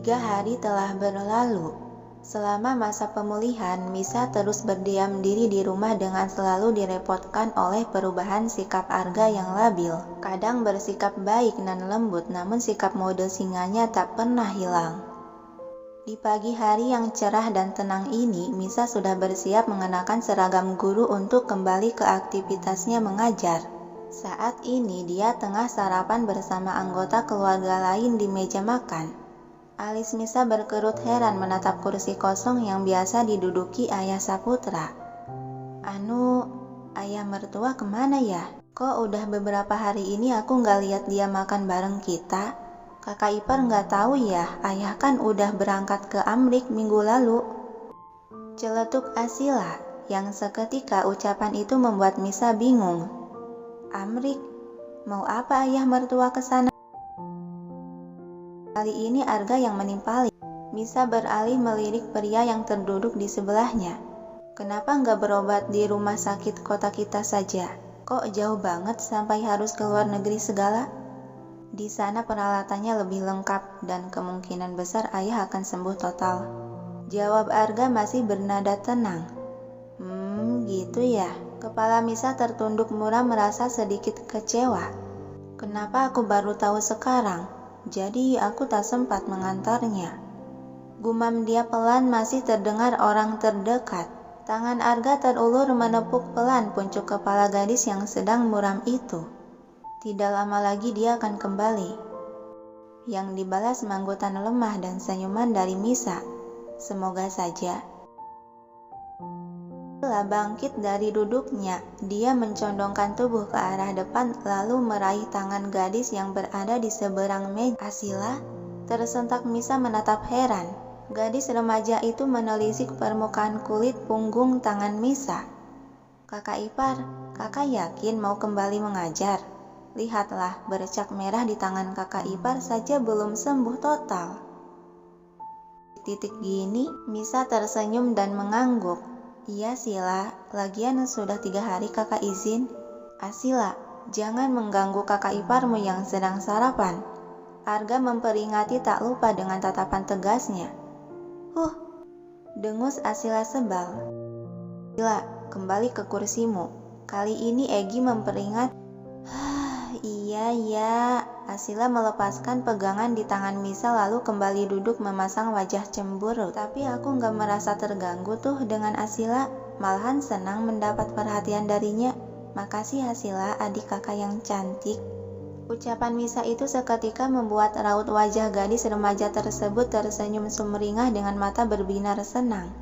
3 hari telah berlalu. Selama masa pemulihan, Misa terus berdiam diri di rumah dengan selalu direpotkan oleh perubahan sikap Arga yang labil. Kadang bersikap baik dan lembut, namun sikap mode singanya tak pernah hilang. Di pagi hari yang cerah dan tenang ini, Misa sudah bersiap mengenakan seragam guru untuk kembali ke aktivitasnya mengajar. Saat ini dia tengah sarapan bersama anggota keluarga lain di meja makan. Alis Misa berkerut heran menatap kursi kosong yang biasa diduduki Ayah Saputra. Ayah mertua kemana ya? Kok udah beberapa hari ini aku nggak lihat dia makan bareng kita? Kakak ipar nggak tahu ya, ayah kan udah berangkat ke Amrik minggu lalu. Celetuk Asila, yang seketika ucapan itu membuat Misa bingung. Amrik? Mau apa ayah mertua ke sana? Kali ini Arga yang menimpali. Misa beralih melirik pria yang terduduk di sebelahnya. Kenapa nggak berobat di rumah sakit kota kita saja? Kok jauh banget sampai harus ke luar negeri segala? Di sana peralatannya lebih lengkap dan kemungkinan besar ayah akan sembuh total. Jawab Arga masih bernada tenang. Gitu ya. Kepala Misa tertunduk muram merasa sedikit kecewa. Kenapa aku baru tahu sekarang? Jadi aku tak sempat mengantarnya. Gumam dia pelan, masih terdengar orang terdekat. Tangan Arga terulur menepuk pelan puncuk kepala gadis yang sedang muram itu. Tidak lama lagi dia akan kembali. Yang dibalas manggutan lemah dan senyuman dari Misa. Semoga saja. Setelah bangkit dari duduknya, dia mencondongkan tubuh ke arah depan lalu meraih tangan gadis yang berada di seberang meja. Asila, tersentak Misa menatap heran. Gadis remaja itu menelisik permukaan kulit punggung tangan Misa. Kakak ipar, kakak yakin mau kembali mengajar? Lihatlah, bercak merah di tangan kakak ipar saja belum sembuh total. Titik gini, Misa tersenyum dan mengangguk. Iya Sila, lagian sudah 3 hari kakak izin. Asila, jangan mengganggu kakak iparmu yang sedang sarapan. Arga memperingati tak lupa dengan tatapan tegasnya. Dengus Asila sebal. Sila, kembali ke kursimu. Kali ini Egi memperingat. Iya. Asila melepaskan pegangan di tangan Misa lalu kembali duduk memasang wajah cemburu. Tapi aku gak merasa terganggu tuh dengan Asila, malahan senang mendapat perhatian darinya. Makasih Asila, adik kakak yang cantik. Ucapan Misa itu seketika membuat raut wajah gadis remaja tersebut tersenyum sumringah dengan mata berbinar senang.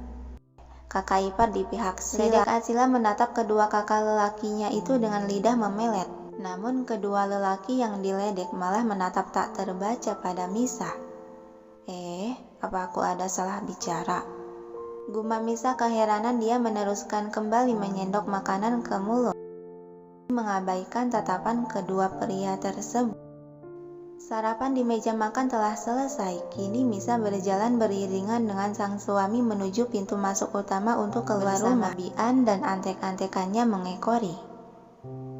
Kakak ipar di pihak Sila. Asila menatap kedua kakak lelakinya itu dengan lidah memelet. Namun kedua lelaki yang diledek malah menatap tak terbaca pada Misa. Apa aku ada salah bicara? Gumam Misa keheranan. Dia meneruskan kembali menyendok makanan ke mulut, mengabaikan tatapan kedua pria tersebut. Sarapan di meja makan telah selesai. Kini Misa berjalan beriringan dengan sang suami menuju pintu masuk utama untuk keluar rumah. Bian dan antek-antekannya mengekori.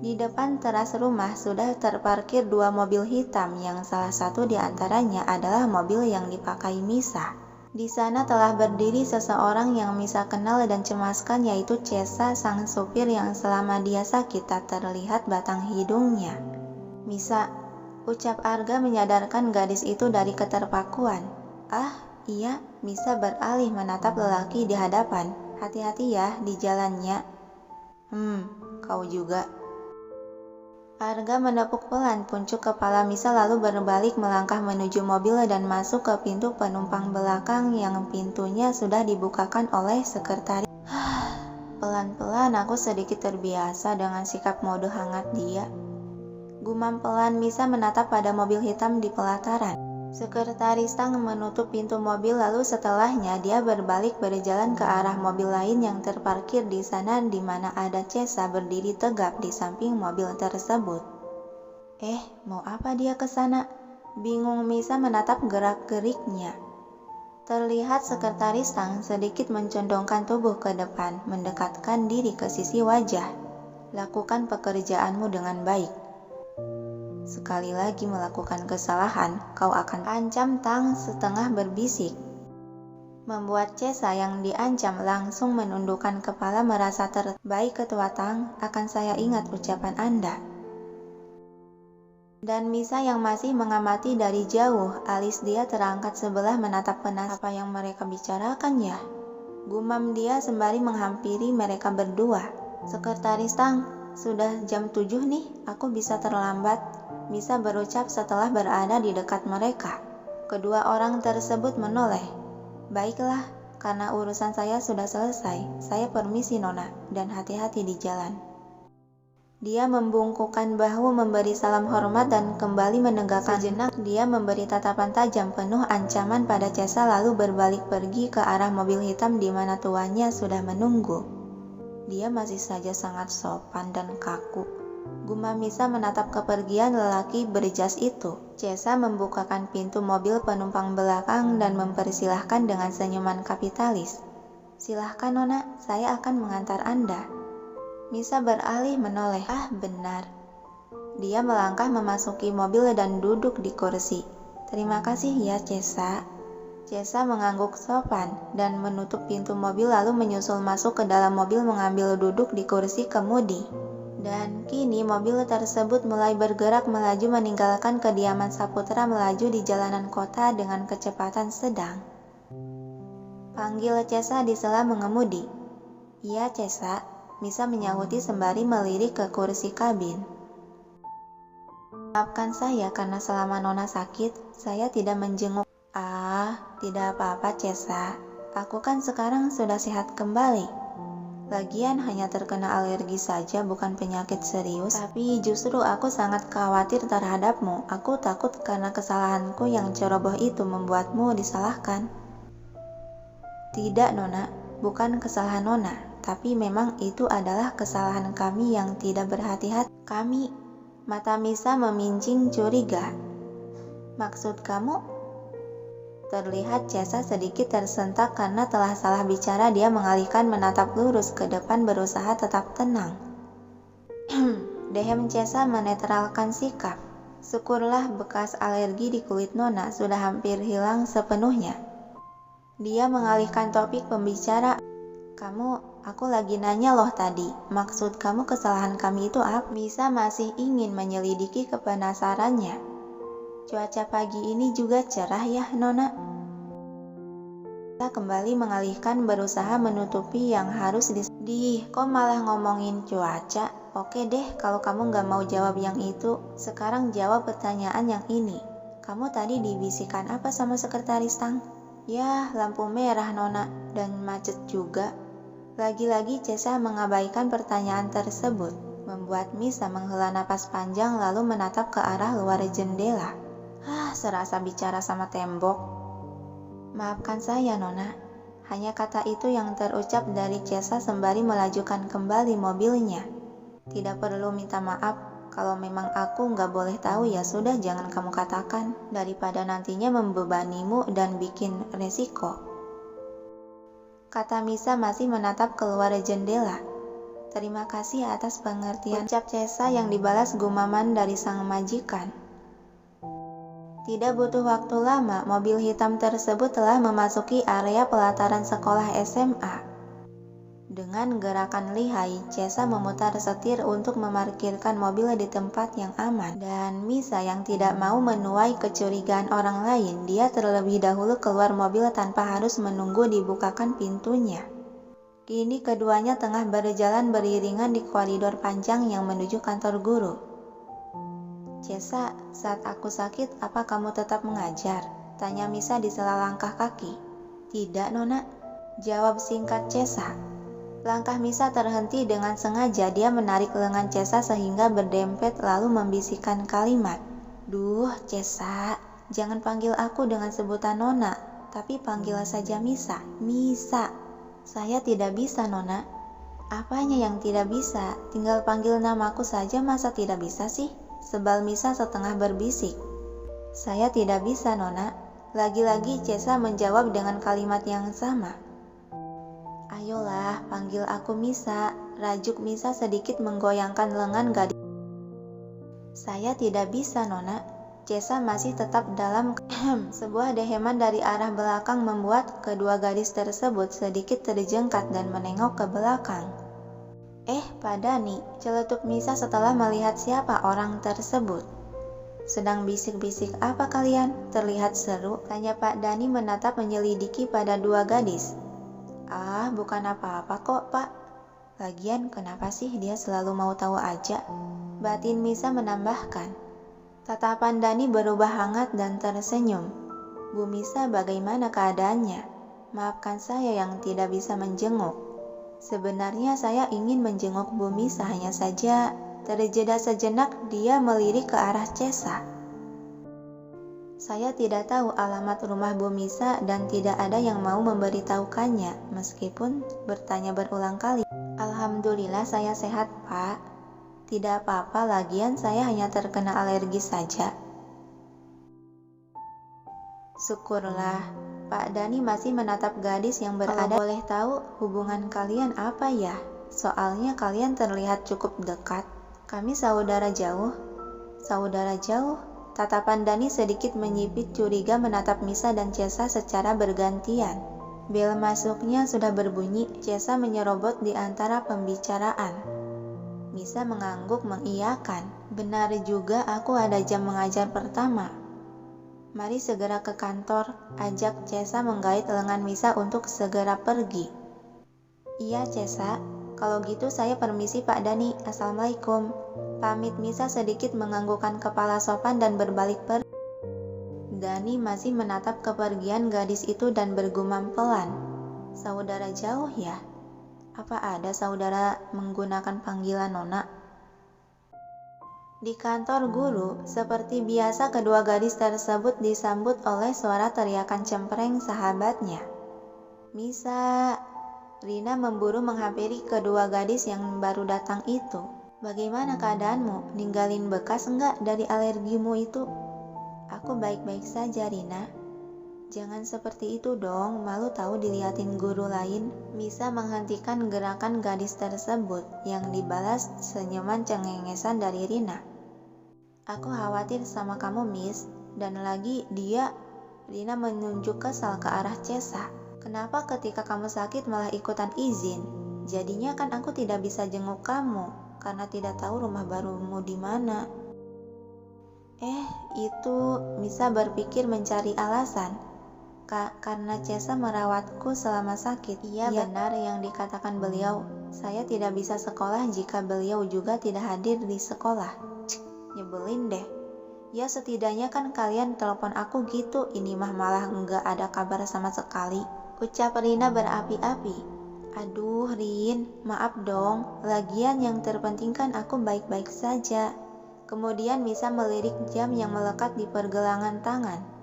Di depan teras rumah sudah terparkir 2 mobil hitam yang salah satu di antaranya adalah mobil yang dipakai Misa. Di sana telah berdiri seseorang yang Misa kenal dan cemaskan, yaitu Cesa, sang supir yang selama dia sakit tak terlihat batang hidungnya. Misa, ucap Arga menyadarkan gadis itu dari keterpakuan. Iya, Misa beralih menatap lelaki di hadapan. Hati-hati ya di jalannya. Kau juga. Arga menepuk pelan puncuk kepala Misa lalu berbalik melangkah menuju mobil dan masuk ke pintu penumpang belakang yang pintunya sudah dibukakan oleh sekretaris. Pelan-pelan aku sedikit terbiasa dengan sikap mode hangat dia. Gumam pelan Misa menatap pada mobil hitam di pelataran. Sekretaris Tang menutup pintu mobil lalu setelahnya dia berbalik berjalan ke arah mobil lain yang terparkir di sana di mana ada Cesa berdiri tegap di samping mobil tersebut. Mau apa dia ke sana? Bingung Misa menatap gerak-geriknya. Terlihat Sekretaris Tang sedikit mencondongkan tubuh ke depan, mendekatkan diri ke sisi wajah. Lakukan pekerjaanmu dengan baik. Sekali lagi melakukan kesalahan, kau akan ancam Tang setengah berbisik. Membuat Cesa yang diancam langsung menundukkan kepala merasa terbaik Ketua Tang, akan saya ingat ucapan Anda. Dan Misa yang masih mengamati dari jauh, alis dia terangkat sebelah menatap penasaran apa yang mereka bicarakan ya. Gumam dia sembari menghampiri mereka berdua. Sekretaris Tang, sudah jam 7 nih, aku bisa terlambat. Misa berucap setelah berada di dekat mereka. Kedua orang tersebut menoleh. Baiklah, karena urusan saya sudah selesai, saya permisi Nona, dan hati-hati di jalan. Dia membungkukkan bahu memberi salam hormat dan kembali menegakkan. Sejenak dia memberi tatapan tajam penuh ancaman pada Cesa lalu berbalik pergi ke arah mobil hitam di mana tuannya sudah menunggu. Dia masih saja sangat sopan dan kaku. Gumam Misa menatap kepergian lelaki berjas itu. Cesa membukakan pintu mobil penumpang belakang dan mempersilahkan dengan senyuman kapitalis. Silahkan Nona, saya akan mengantar Anda. Misa beralih menoleh. Ah, benar. Dia melangkah memasuki mobil dan duduk di kursi. Terima kasih ya Cesa. Cesa mengangguk sopan dan menutup pintu mobil lalu menyusul masuk ke dalam mobil mengambil duduk di kursi kemudi. Dan kini mobil tersebut mulai bergerak melaju meninggalkan kediaman Saputra melaju di jalanan kota dengan kecepatan sedang. Panggil Cesa di sela mengemudi. Iya Cesa, Misa menyahuti sembari melirik ke kursi kabin. Maafkan saya karena selama Nona sakit, saya tidak menjenguk. Ah, tidak apa-apa Cesa, aku kan sekarang sudah sehat kembali. Lagian hanya terkena alergi saja, bukan penyakit serius. Tapi justru aku sangat khawatir terhadapmu. Aku takut karena kesalahanku yang ceroboh itu membuatmu disalahkan. Tidak Nona, bukan kesalahan Nona, tapi memang itu adalah kesalahan kami yang tidak berhati-hati. Kami, mata Misa memincing curiga. Maksud kamu? Terlihat Cesa sedikit tersentak karena telah salah bicara. Dia mengalihkan menatap lurus ke depan berusaha tetap tenang. Dehem Cesa menetralkan sikap. Syukurlah bekas alergi di kulit Nona sudah hampir hilang sepenuhnya. Dia mengalihkan topik pembicara. Aku lagi nanya loh tadi, maksud kamu kesalahan kami itu apa? Misa masih ingin menyelidiki kepenasarannya. Cuaca pagi ini juga cerah ya, Nona. Kita kembali mengalihkan berusaha menutupi yang harus kok malah ngomongin cuaca? Oke deh, kalau kamu gak mau jawab yang itu, sekarang jawab pertanyaan yang ini. Kamu tadi dibisikkan apa sama Sekretaris Tang? Ya, lampu merah Nona, dan macet juga. Lagi-lagi Cesa mengabaikan pertanyaan tersebut, membuat Misa menghela napas panjang lalu menatap ke arah luar jendela. Serasa bicara sama tembok. Maafkan saya Nona, hanya kata itu yang terucap dari Cesa sembari melajukan kembali mobilnya. Tidak perlu minta maaf, kalau memang aku nggak boleh tahu ya sudah jangan kamu katakan, daripada nantinya membebanimu dan bikin resiko. Kata Misa masih menatap keluar jendela. Terima kasih atas pengertian, ucap Cesa yang dibalas gumaman dari sang majikan. Tidak butuh waktu lama, mobil hitam tersebut telah memasuki area pelataran sekolah SMA. Dengan gerakan lihai, Cesa memutar setir untuk memarkirkan mobil di tempat yang aman. Dan Misa yang tidak mau menuai kecurigaan orang lain, dia terlebih dahulu keluar mobil tanpa harus menunggu dibukakan pintunya. Kini keduanya tengah berjalan beriringan di koridor panjang yang menuju kantor guru. Cesa, saat aku sakit, apa kamu tetap mengajar? Tanya Misa di sela langkah kaki. Tidak, Nona. Jawab singkat Cesa. Langkah Misa terhenti dengan sengaja. Dia menarik lengan Cesa sehingga berdempet lalu membisikkan kalimat. Duh, Cesa, jangan panggil aku dengan sebutan Nona, tapi panggil saja Misa. Misa. Saya tidak bisa, Nona. Apanya yang tidak bisa? Tinggal panggil namaku saja, masa tidak bisa sih? Sebal Misa setengah berbisik. Saya tidak bisa, Nona. Lagi-lagi Cesa menjawab dengan kalimat yang sama. Ayolah, panggil aku Misa. Rajuk Misa sedikit menggoyangkan lengan gadis. Saya tidak bisa, Nona. Cesa masih tetap dalam sebuah deheman dari arah belakang membuat kedua gadis tersebut sedikit terjengkat dan menengok ke belakang. Pak Dani, celetuk Misa setelah melihat siapa orang tersebut. Sedang bisik-bisik apa kalian? Terlihat seru, tanya Pak Dani menatap menyelidiki pada dua gadis. Bukan apa-apa kok, Pak. Lagian kenapa sih dia selalu mau tahu aja? Batin Misa menambahkan. Tatapan Dani berubah hangat dan tersenyum. Bu Misa, bagaimana keadaannya? Maafkan saya yang tidak bisa menjenguk. Sebenarnya saya ingin menjenguk Bu Misa, hanya saja terjeda sejenak dia melirik ke arah Cesa. Saya tidak tahu alamat rumah Bu Misa dan tidak ada yang mau memberitahukannya, meskipun bertanya berulang kali. Alhamdulillah saya sehat, Pak. Tidak apa-apa, lagian saya hanya terkena alergi saja. Syukurlah. Pak Dani masih menatap gadis yang berada. Kalau boleh tahu hubungan kalian apa ya? Soalnya kalian terlihat cukup dekat. Kami saudara jauh. Saudara jauh? Tatapan Dani sedikit menyipit curiga menatap Misa dan Cesa secara bergantian. Bel masuknya sudah berbunyi, Cesa menyerobot di antara pembicaraan. Misa mengangguk mengiyakan. Benar juga, aku ada jam mengajar pertama. Mari segera ke kantor, ajak Cesa menggait lengan Misa untuk segera pergi. Iya Cesa, kalau gitu saya permisi Pak Dani, Assalamualaikum. Pamit Misa sedikit menganggukkan kepala sopan dan berbalik pergi. Dani masih menatap kepergian gadis itu dan bergumam pelan. Saudara jauh ya? Apa ada saudara menggunakan panggilan Nona? Di kantor guru, seperti biasa kedua gadis tersebut disambut oleh suara teriakan cempreng sahabatnya. Misa, Rina memburu menghampiri kedua gadis yang baru datang itu. Bagaimana keadaanmu? Ninggalin bekas enggak dari alergimu itu? Aku baik-baik saja, Rina. Jangan seperti itu dong, malu tahu diliatin guru lain. Misa menghentikan gerakan gadis tersebut yang dibalas senyuman cengengesan dari Rina. Aku khawatir sama kamu, Miss. Dan lagi dia, Rina menunjuk kesal ke arah Cesa. Kenapa ketika kamu sakit malah ikutan izin? Jadinya kan aku tidak bisa jenguk kamu, karena tidak tahu rumah barumu di mana. Itu Misa berpikir mencari alasan. Karena Cesa merawatku selama sakit. Iya benar yang dikatakan beliau. Saya tidak bisa sekolah jika beliau juga tidak hadir di sekolah. Nyebelin deh. Ya setidaknya kan kalian telepon aku gitu. Ini mah malah nggak ada kabar sama sekali. Ucap Rina berapi-api. Aduh Rin, maaf dong. Lagian yang terpenting kan aku baik-baik saja. Kemudian Misa melirik jam yang melekat di pergelangan tangan.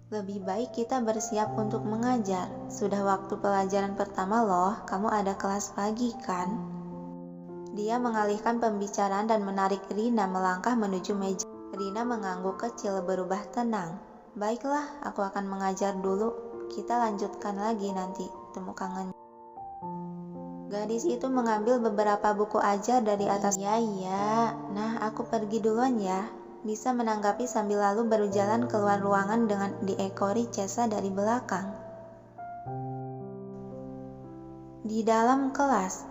Lebih baik kita bersiap untuk mengajar. Sudah waktu pelajaran pertama loh, kamu ada kelas pagi kan? Dia mengalihkan pembicaraan dan menarik Rina melangkah menuju meja. Rina mengangguk kecil berubah tenang. Baiklah, aku akan mengajar dulu. Kita lanjutkan lagi nanti. Temu kangen. Gadis itu mengambil beberapa buku ajar dari atas. Iya. Nah, aku pergi duluan ya. Bisa menanggapi sambil lalu berjalan keluar ruangan dengan diekori Cesa dari belakang. Di dalam kelas.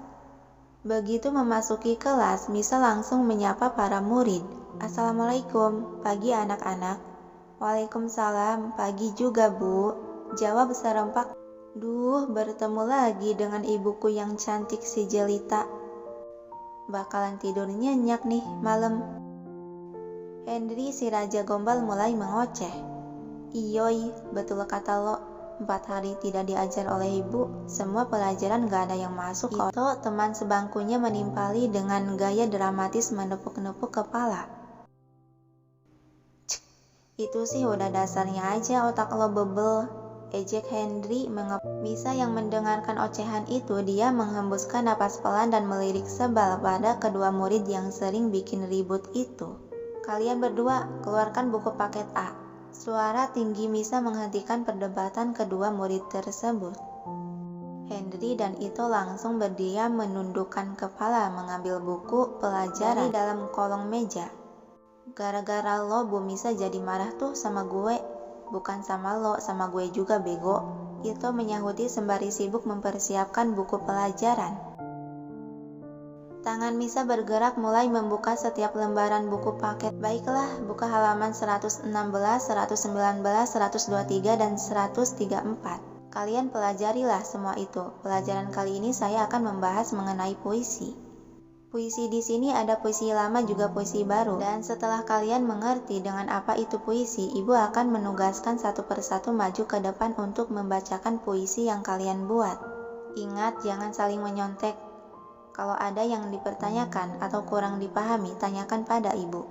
Begitu memasuki kelas, Misa langsung menyapa para murid. Assalamualaikum, pagi anak-anak. Waalaikumsalam, pagi juga Bu. Jawab serempak. Duh, bertemu lagi dengan ibuku yang cantik si Jelita. Bakalan tidur nyenyak nih malam. Henry si raja gombal mulai mengoceh. Iyoi, betul kata lo. 4 hari tidak diajar oleh ibu, semua pelajaran gak ada yang masuk. Itu teman sebangkunya menimpali dengan gaya dramatis menepuk-nepuk kepala. Cik, itu sih udah dasarnya aja otak lo bebel. Ejek Henry Misa yang mendengarkan ocehan itu, dia menghembuskan napas pelan dan melirik sebal pada kedua murid yang sering bikin ribut itu. Kalian berdua, keluarkan buku paket A. Suara tinggi Misa menghentikan perdebatan kedua murid tersebut. Henry dan Ito langsung berdiam menundukkan kepala mengambil buku pelajaran di dalam kolong meja. Gara-gara lo Bu Misa jadi marah tuh sama gue. Bukan sama lo, sama gue juga bego. Ito menyahuti sembari sibuk mempersiapkan buku pelajaran. Tangan Misa bergerak mulai membuka setiap lembaran buku paket. Baiklah, buka halaman 116, 119, 123, dan 134. Kalian pelajarilah semua itu. Pelajaran kali ini saya akan membahas mengenai puisi. Puisi di sini ada puisi lama juga puisi baru. Dan setelah kalian mengerti dengan apa itu puisi, Ibu akan menugaskan satu persatu maju ke depan untuk membacakan puisi yang kalian buat. Ingat, jangan saling menyontek. Kalau ada yang dipertanyakan atau kurang dipahami, tanyakan pada Ibu.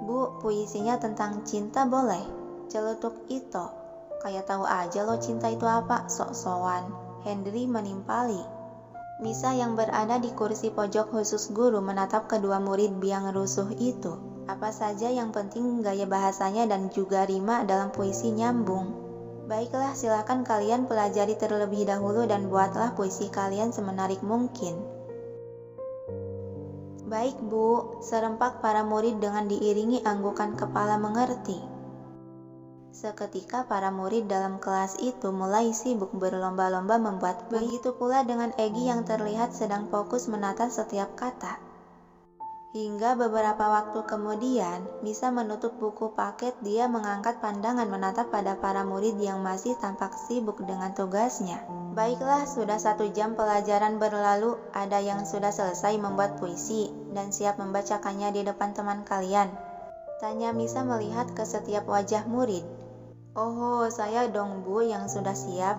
Bu, puisinya tentang cinta boleh? Celetuk Ito. Kayak tahu aja lo cinta itu apa, sok-sokan. Henry menimpali. Misa yang berada di kursi pojok khusus guru menatap kedua murid biang rusuh itu. Apa saja yang penting gaya bahasanya dan juga rima dalam puisi nyambung. Baiklah, silakan kalian pelajari terlebih dahulu dan buatlah puisi kalian semenarik mungkin. Baik Bu, serempak para murid dengan diiringi anggukan kepala mengerti. Seketika para murid dalam kelas itu mulai sibuk berlomba-lomba membuat. Begitu pula dengan Egy yang terlihat sedang fokus menata setiap kata. Hingga beberapa waktu kemudian, Misa menutup buku paket. Dia mengangkat pandangan menatap pada para murid yang masih tampak sibuk dengan tugasnya. Baiklah, sudah 1 jam pelajaran berlalu. Ada yang sudah selesai membuat puisi dan siap membacakannya di depan teman kalian? Tanya Misa melihat ke setiap wajah murid. Oh, saya dong Bu yang sudah siap.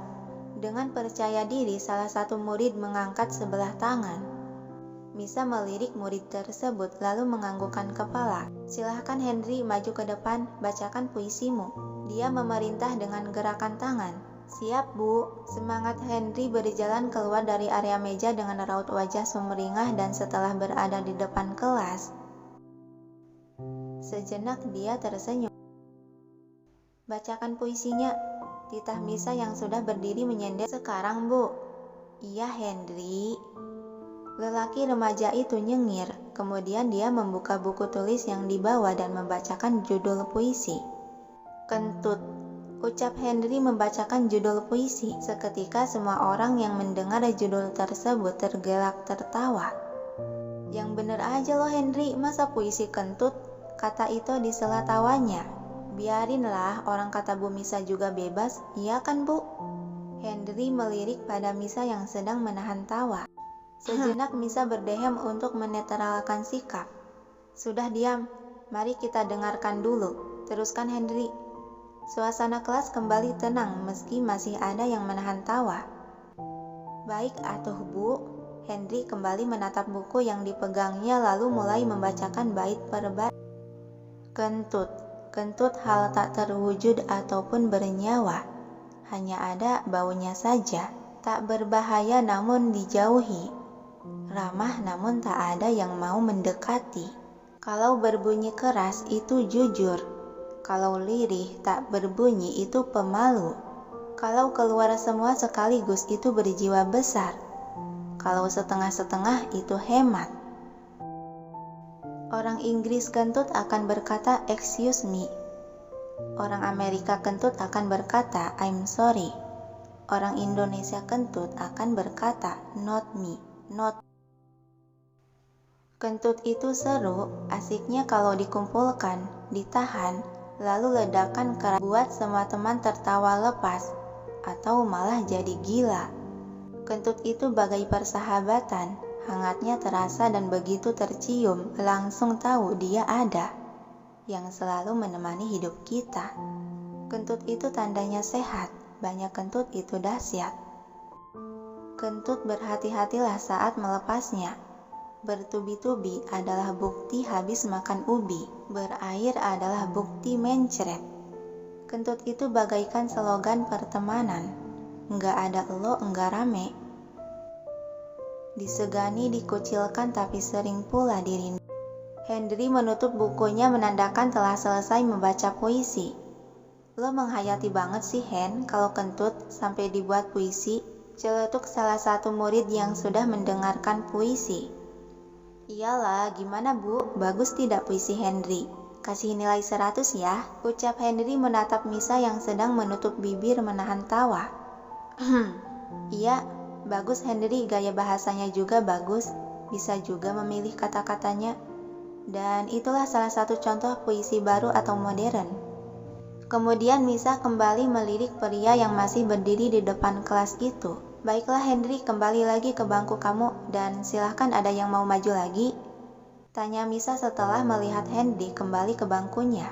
Dengan percaya diri, salah satu murid mengangkat sebelah tangan. Misa melirik murid tersebut lalu menganggukkan kepala. Silahkan Henry maju ke depan, bacakan puisimu. Dia memerintah dengan gerakan tangan. Siap Bu. Semangat Henry berjalan keluar dari area meja dengan raut wajah sumringah dan setelah berada di depan kelas. Sejenak dia tersenyum. Bacakan puisinya, titah Misa yang sudah berdiri menyender. Sekarang Bu. Iya Henry. Lelaki remaja itu nyengir, kemudian dia membuka buku tulis yang dibawa dan membacakan judul puisi. Kentut, ucap Henry membacakan judul puisi. Seketika semua orang yang mendengar judul tersebut tergelak tertawa. Yang bener aja lo Henry, masa puisi kentut? Kata itu di sela tawanya. Biarinlah, orang kata Bu Misa juga bebas, iya kan Bu? Henry melirik pada Misa yang sedang menahan tawa. Sejenak Misa berdehem untuk menetralkan sikap. Sudah diam, mari kita dengarkan dulu. Teruskan Henry. Suasana kelas kembali tenang meski masih ada yang menahan tawa. Baik atuh Bu. Henry kembali menatap buku yang dipegangnya lalu mulai membacakan bait per bait. Kentut. Kentut hal tak terwujud ataupun bernyawa. Hanya ada baunya saja. Tak berbahaya namun dijauhi. Ramah namun tak ada yang mau mendekati. Kalau berbunyi keras itu jujur. Kalau lirih tak berbunyi itu pemalu. Kalau keluar semua sekaligus itu berjiwa besar. Kalau setengah-setengah itu hemat. Orang Inggris kentut akan berkata excuse me. Orang Amerika kentut akan berkata I'm sorry. Orang Indonesia kentut akan berkata not me, not. Kentut itu seru, asiknya kalau dikumpulkan, ditahan, lalu ledakan keras buat semua teman tertawa lepas, atau malah jadi gila. Kentut itu bagai persahabatan. Hangatnya terasa dan begitu tercium, langsung tahu dia ada, yang selalu menemani hidup kita. Kentut itu tandanya sehat, banyak kentut itu dahsyat. Kentut berhati-hatilah saat melepasnya. Bertubi-tubi adalah bukti habis makan ubi, berair adalah bukti mencret. Kentut itu bagaikan slogan pertemanan, nggak ada elo enggak rame. Disegani, dikucilkan, tapi sering pula dirindu. Henry menutup bukunya menandakan telah selesai membaca puisi. Lo menghayati banget sih Hen, kalau kentut sampai dibuat puisi, celetuk salah satu murid yang sudah mendengarkan puisi. Iyalah, gimana Bu, bagus tidak puisi Henry? Kasih nilai 100 ya, ucap Henry menatap Misa yang sedang menutup bibir menahan tawa. Iya, bagus Henry, gaya bahasanya juga bagus, bisa juga memilih kata-katanya. Dan itulah salah satu contoh puisi baru atau modern. Kemudian Misa kembali melirik pria yang masih berdiri di depan kelas itu. Baiklah Henry, kembali lagi ke bangku kamu, dan silahkan ada yang mau maju lagi? Tanya Misa setelah melihat Henry kembali ke bangkunya.